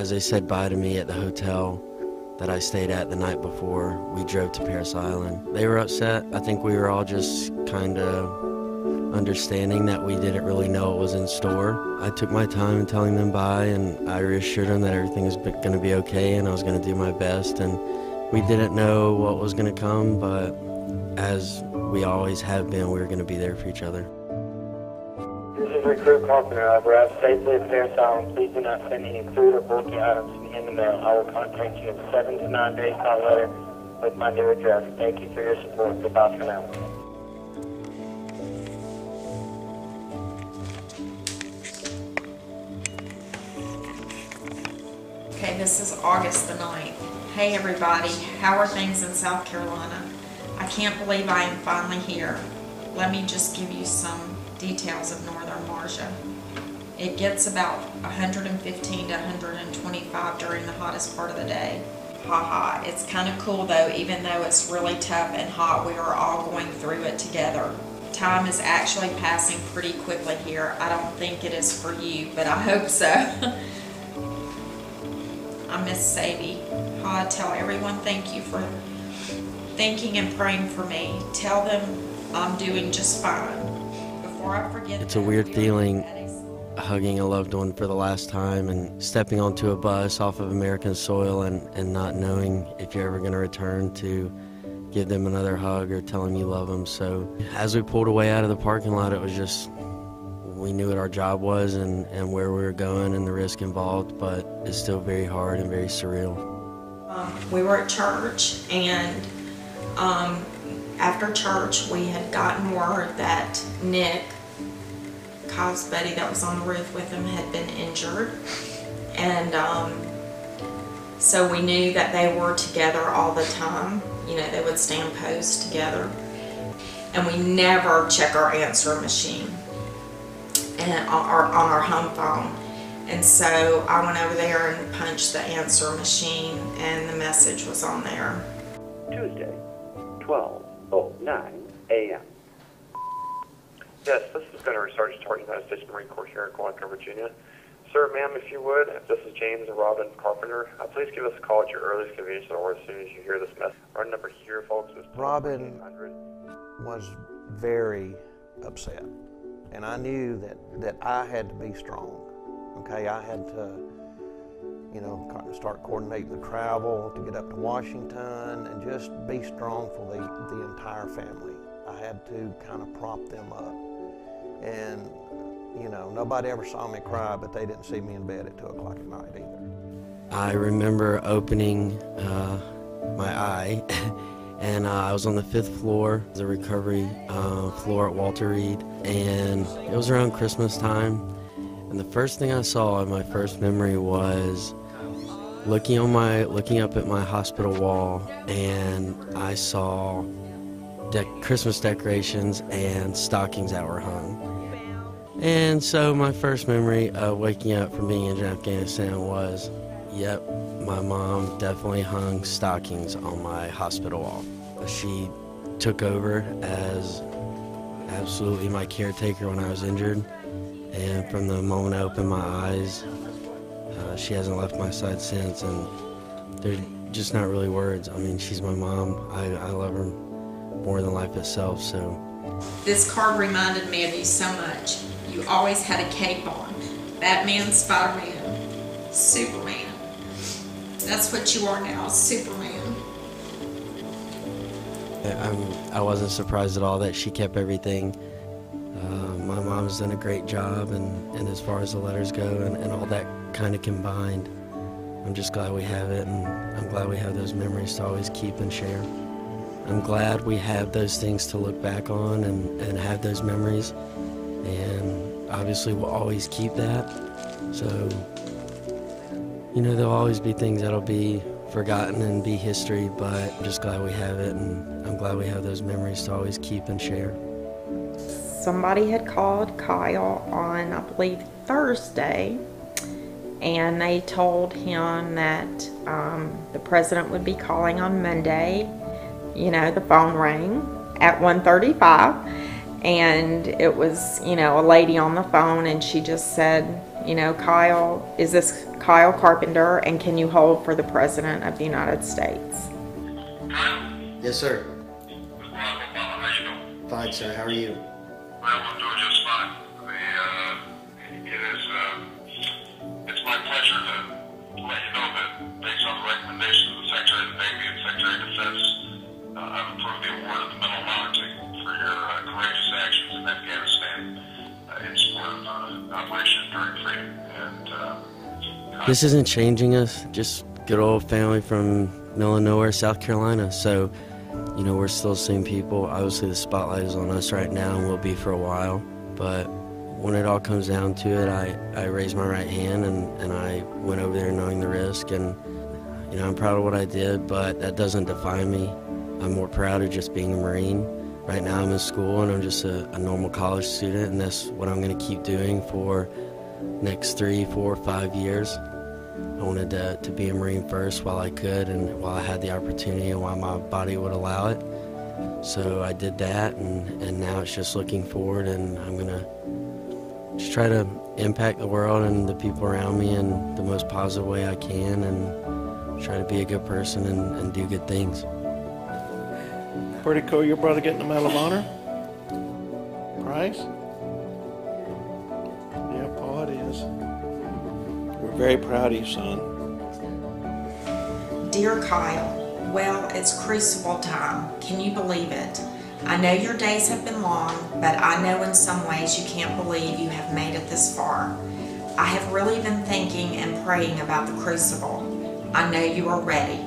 as they said bye to me at the hotel that I stayed at the night before we drove to Paris Island, they were upset. I think we were all just kind of understanding that we didn't really know what was in store. I took my time in telling them bye, and I reassured them that everything was going to be okay and I was going to do my best. And we didn't know what was going to come, but as we always have been, we were going to be there for each other. This is Recruit Carpenter. I've arrived safely at Paris Island. Please do not send any food or bulky items in the mail. I will contact you in 7 to 9 days by letter with my new address. Thank you for your support. Goodbye for now. Okay, this is August the 9th. Hey everybody, how are things in South Carolina? I can't believe I am finally here. Let me just give you some details of northern Marcia. It gets about 115 to 125 during the hottest part of the day. Haha, it's kind of cool though, even though it's really tough and hot, we are all going through it together. Time is actually passing pretty quickly here. I don't think it is for you, but I hope so. I miss Sadie. I tell everyone thank you for thinking and praying for me. Tell them I'm doing just fine. Before I forget, it's a weird feeling hugging a loved one for the last time and stepping onto a bus off of American soil and not knowing if you're ever going to return to give them another hug or tell them you love them. So as we pulled away out of the parking lot, it was just, we knew what our job was and where we were going and the risk involved, but it's still very hard and very surreal. We were at church, and after church we had gotten word that Nick, Kyle's buddy that was on the roof with him, had been injured, and so we knew that they were together all the time. You know, they would stand posed together, and we never check our answer machine and on our home phone. And so I went over there and punched the answer machine, and the message was on there. Tuesday, 12:09 a.m. Yes, this is Gunnery Sergeant Tartan, United States Marine Corps here in Quantico, Virginia. Sir, ma'am, if you would, if this is James and Robin Carpenter, please give us a call at your earliest convenience or as soon as you hear this message. Our number here, folks, is Robin was very upset, and I knew that I had to be strong. Okay, I had to, you know, start coordinating the travel to get up to Washington and just be strong for the entire family. I had to kind of prop them up. And, you know, nobody ever saw me cry, but they didn't see me in bed at 2 o'clock at night either. I remember opening my eye and I was on the 5th floor, the recovery floor at Walter Reed, and it was around Christmas time. And the first thing I saw in my first memory was looking up at my hospital wall, and I saw Christmas decorations and stockings that were hung. And so my first memory of waking up from being in Afghanistan was, yep, my mom definitely hung stockings on my hospital wall. She took over as absolutely my caretaker when I was injured. And from the moment I opened my eyes, she hasn't left my side since, and there's just not really words. I mean, she's my mom. I love her more than life itself, so. This card reminded me of you so much. You always had a cape on. Batman, Spider-Man, Superman. That's what you are now, Superman. I wasn't surprised at all that she kept everything. My mom's done a great job, and as far as the letters go and all that kind of combined, I'm just glad we have it, and I'm glad we have those memories to always keep and share. I'm glad we have those things to look back on and have those memories, and obviously we'll always keep that. So, you know, there'll always be things that'll be forgotten and be history, but I'm just glad we have it, and I'm glad we have those memories to always keep and share. Somebody had called Kyle on, I believe, Thursday, and they told him that the president would be calling on Monday. You know, the phone rang at 1:35, and it was, you know, a lady on the phone, and she just said, You know, Kyle, is this Kyle Carpenter, and can you hold for the President of the United States? Yes, sir. How you doing? Fine, sir. How are you? Well, I'm doing just fine. It's my pleasure to let you know that based on the recommendation of the Secretary of the Navy and Secretary of Defense, I've approved the award of the Medal of Honor for your courageous actions in Afghanistan in support of Operation Enduring Freedom. And This isn't changing us. Just good old family from middle of nowhere, South Carolina. So, you know, we're still the same people. Obviously, the spotlight is on us right now and will be for a while. But when it all comes down to it, I raised my right hand and I went over there knowing the risk. And, you know, I'm proud of what I did, but that doesn't define me. I'm more proud of just being a Marine. Right now I'm in school and I'm just a normal college student, and that's what I'm going to keep doing for next 3, 4, 5 years. I wanted to be a Marine first while I could and while I had the opportunity and while my body would allow it. So I did that, and now it's just looking forward, and I'm going to just try to impact the world and the people around me in the most positive way I can, and try to be a good person and do good things. Pretty cool, your brother getting the Medal of Honor. Price? Yeah, Paul, it is. We're very proud of you, son. Dear Kyle, well, it's crucible time. Can you believe it? I know your days have been long, but I know in some ways you can't believe you have made it this far. I have really been thinking and praying about the crucible. I know you are ready.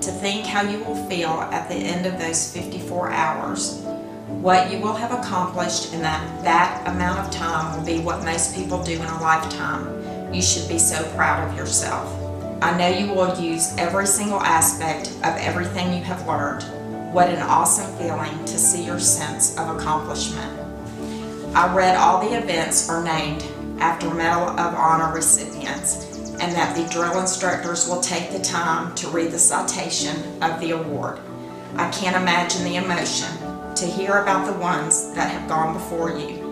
To think how you will feel at the end of those 54 hours. What you will have accomplished in that amount of time will be what most people do in a lifetime. You should be so proud of yourself. I know you will use every single aspect of everything you have learned. What an awesome feeling to see your sense of accomplishment. I read all the events are named after Medal of Honor recipients, and that the drill instructors will take the time to read the citation of the award. I can't imagine the emotion to hear about the ones that have gone before you.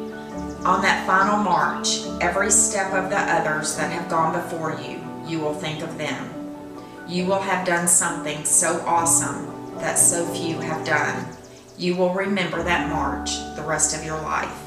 On that final march, every step of the others that have gone before you, you will think of them. You will have done something so awesome that so few have done. You will remember that march the rest of your life.